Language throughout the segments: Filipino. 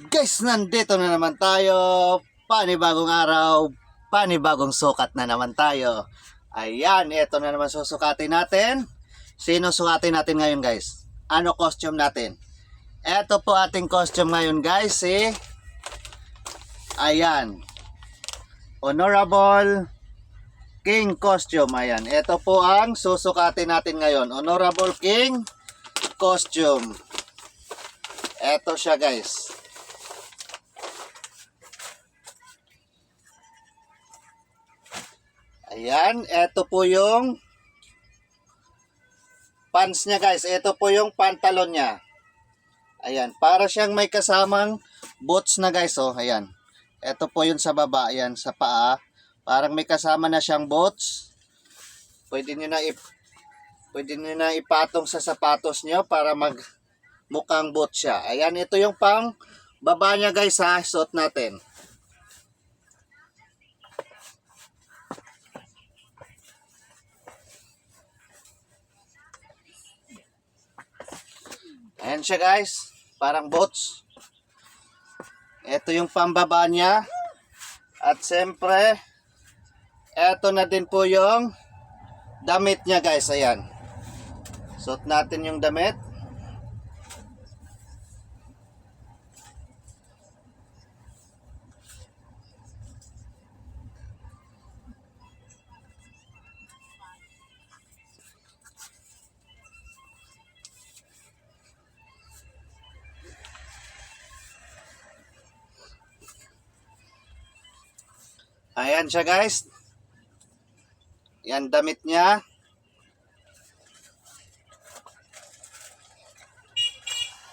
Guys, nandito na naman tayo. Panibagong araw, panibagong sukat na naman tayo. Ayan, ito na naman susukatin natin. Sino sukatin natin ngayon, guys? Ano costume natin? Ito po ating costume ngayon, guys. Ayan. Honorable King costume. Ayan. Ito po ang susukatin natin ngayon. Honorable King costume. Ito siya, guys. Ayan, ito po yung pants niya, guys. Ito po yung pantalon niya. Ayan, para siyang may kasamang boots na, guys. Oh, ayan. Ito po yung sa baba, ayan, sa paa. Parang may kasama na siyang boots. Pwede niyo na ipatong sa sapatos niyo para mukhang boots siya. Ayan, ito yung pang baba niya, guys, ha. Suot natin. Ayan siya, guys. Parang boots. Ito yung pambaba niya. At siyempre, ito na din po yung damit niya, guys. Ayan. Suot natin yung damit. Ayan siya, guys. Yan damit niya.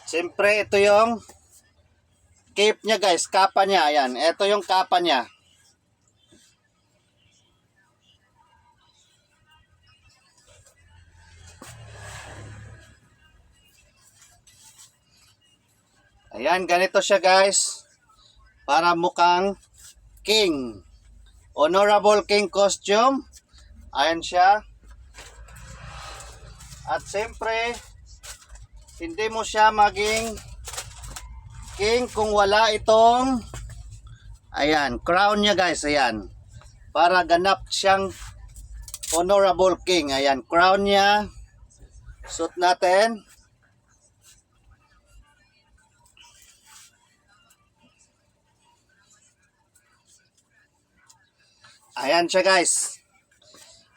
Siyempre, ito yung cape niya, guys. Kapa niya. Ayan. Ito yung kapa niya. Ayan, ganito siya, guys. Para mukhang king. Honorable King costume. Ayan siya. At siyempre, hindi mo siya maging king kung wala itong ayan, crown niya, guys. Ayan. Para ganap siyang honorable king. Ayan, crown niya. Suot natin. Ayan siya, guys.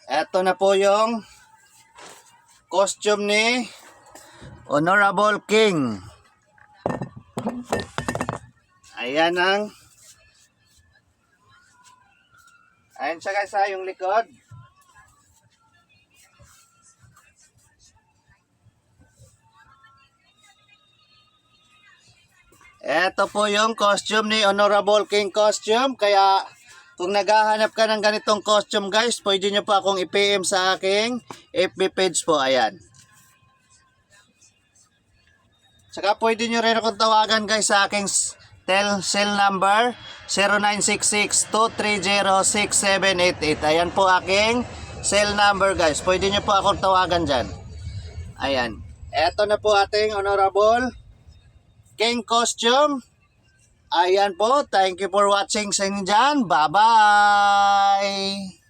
Ito na po yung costume ni Honorable King. Ayan ayan siya, guys, ha, yung likod. Ito po yung costume ni Honorable King costume. Kaya kung naghahanap ka ng ganitong costume, guys, pwede nyo po akong i-PM sa aking FB page po. Ayan. Saka pwede nyo rin akong tawagan, guys, sa aking cell number 0966-230-6788. Ayan po aking cell number, guys. Pwede nyo po akong tawagan dyan. Ayan. Eto na po ating Honorable King costume. Ayan po. Thank you for watching sa inyo dyan. Bye-bye!